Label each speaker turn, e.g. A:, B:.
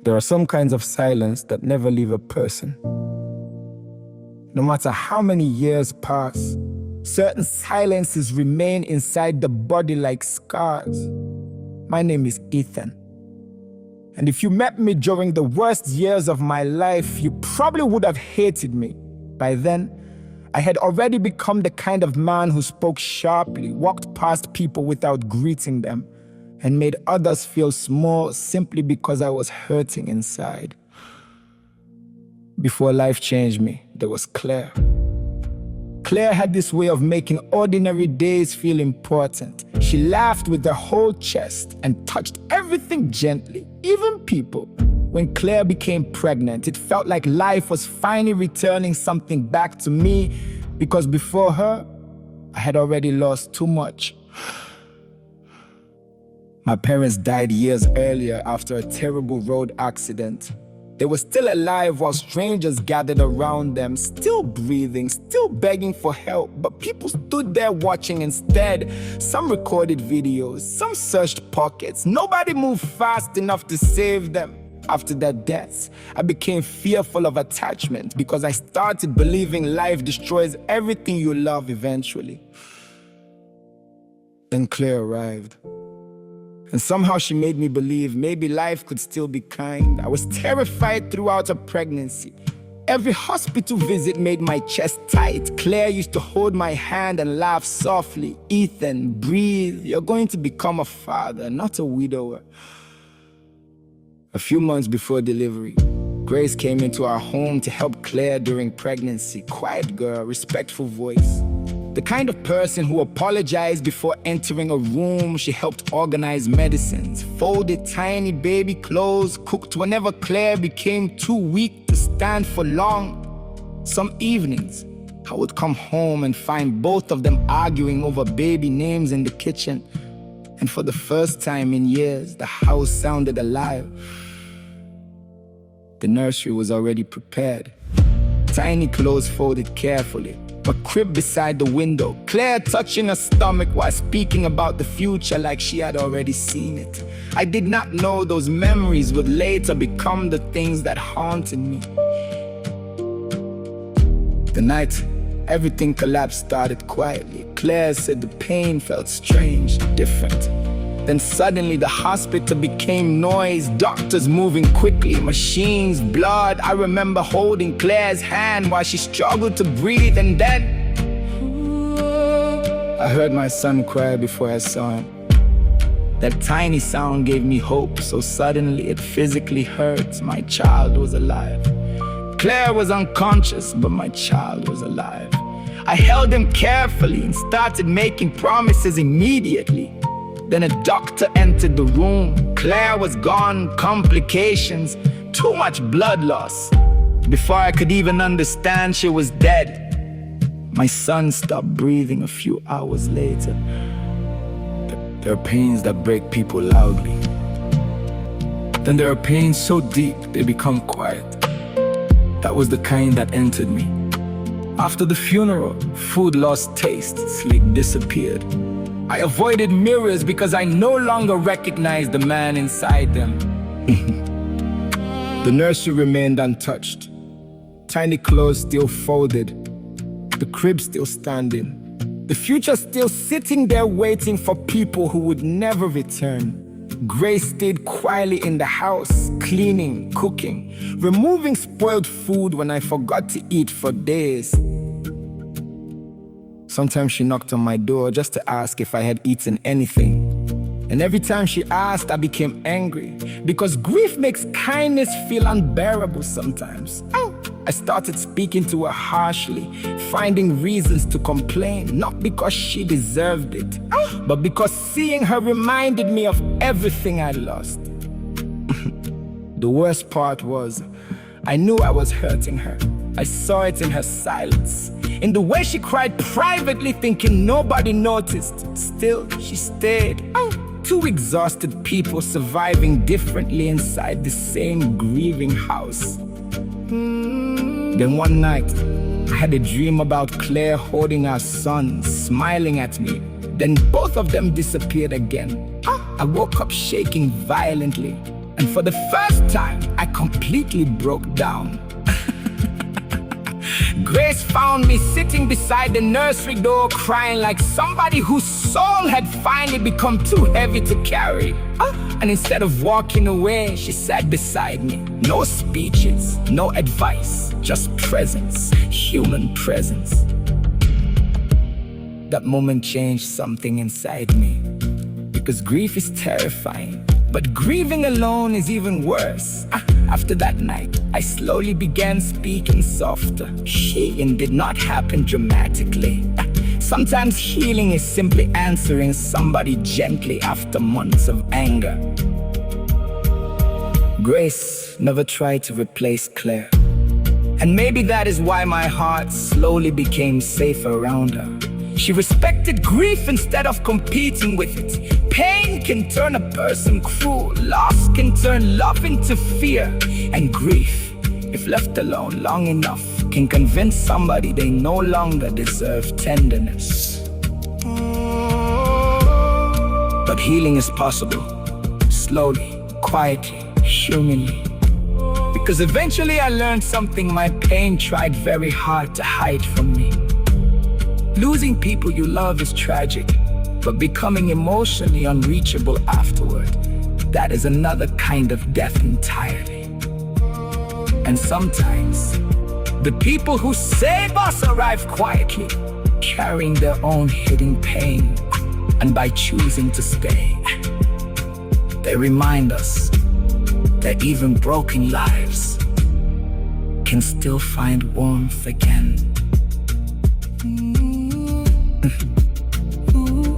A: There are some kinds of silence that never leave a person. No matter how many years pass, certain silences remain inside the body like scars. My name is Ethan. And if you met me during the worst years of my life, you probably would have hated me. By then, I had already become the kind of man who spoke sharply, walked past people without greeting them, and made others feel small simply because I was hurting inside. Before life changed me, there was Claire. Claire had this way of making ordinary days feel important. She laughed with her whole chest and touched everything gently, even people. When Claire became pregnant, it felt like life was finally returning something back to me, because before her, I had already lost too much. My parents died years earlier after a terrible road accident. They were still alive while strangers gathered around them, still breathing, still begging for help, but people stood there watching instead. Some recorded videos, some searched pockets. Nobody moved fast enough to save them. After their deaths, I became fearful of attachment because I started believing life destroys everything you love eventually. Then Claire arrived. And somehow she made me believe maybe life could still be kind. I was terrified throughout her pregnancy. Every hospital visit made my chest tight. Claire used to hold my hand and laugh softly. "Ethan, breathe. You're going to become a father, not a widower." A few months before delivery, Grace came into our home to help Claire during pregnancy. Quiet girl, respectful voice. The kind of person who apologized before entering a room. She helped organize medicines, folded tiny baby clothes, cooked whenever Claire became too weak to stand for long. Some evenings, I would come home and find both of them arguing over baby names in the kitchen. And for the first time in years, the house sounded alive. The nursery was already prepared. Tiny clothes folded carefully. A crib beside the window, Claire touching her stomach while speaking about the future like she had already seen it. I did not know those memories would later become the things that haunted me. The night everything collapsed started quietly. Claire said the pain felt strange, different. Then suddenly the hospital became noise, doctors moving quickly, machines, blood. I remember holding Claire's hand while she struggled to breathe, and then I heard my son cry before I saw him. That tiny sound gave me hope, so suddenly it physically hurt. My child was alive. Claire was unconscious, but my child was alive. I held him carefully and started making promises immediately. Then a doctor entered the room. Claire was gone, complications, too much blood loss. Before I could even understand, she was dead. My son stopped breathing a few hours later. There are pains that break people loudly. Then there are pains so deep they become quiet. That was the kind that entered me. After the funeral, food lost taste, sleep disappeared. I avoided mirrors because I no longer recognized the man inside them. The nursery remained untouched. Tiny clothes still folded. The crib still standing. The future still sitting there waiting for people who would never return. Grace stayed quietly in the house, cleaning, cooking, removing spoiled food when I forgot to eat for days. Sometimes she knocked on my door just to ask if I had eaten anything. And every time she asked, I became angry, because grief makes kindness feel unbearable sometimes. I started speaking to her harshly, finding reasons to complain, not because she deserved it, but because seeing her reminded me of everything I lost. The worst part was, I knew I was hurting her. I saw it in her silence, in the way she cried privately, thinking nobody noticed. Still, she stayed. Two exhausted people surviving differently inside the same grieving house. Then one night, I had a dream about Claire holding our son, smiling at me. Then both of them disappeared again. I woke up shaking violently. And for the first time, I completely broke down. Grace found me sitting beside the nursery door, crying like somebody whose soul had finally become too heavy to carry. And instead of walking away, she sat beside me. No speeches, no advice, just presence, human presence. That moment changed something inside me. Because grief is terrifying, but grieving alone is even worse. After that night, I slowly began speaking softer. Healing did not happen dramatically. Sometimes healing is simply answering somebody gently after months of anger. Grace never tried to replace Claire. And maybe that is why my heart slowly became safer around her. She respected grief instead of competing with it. Pain can turn a person cruel. Loss can turn love into fear. And grief, if left alone long enough, can convince somebody they no longer deserve tenderness. But healing is possible. Slowly, quietly, humanly. Because eventually I learned something my pain tried very hard to hide from me. Losing people you love is tragic, but becoming emotionally unreachable afterward, that is another kind of death entirely. And sometimes, the people who save us arrive quietly, carrying their own hidden pain, and by choosing to stay, they remind us that even broken lives can still find warmth again. Ooh.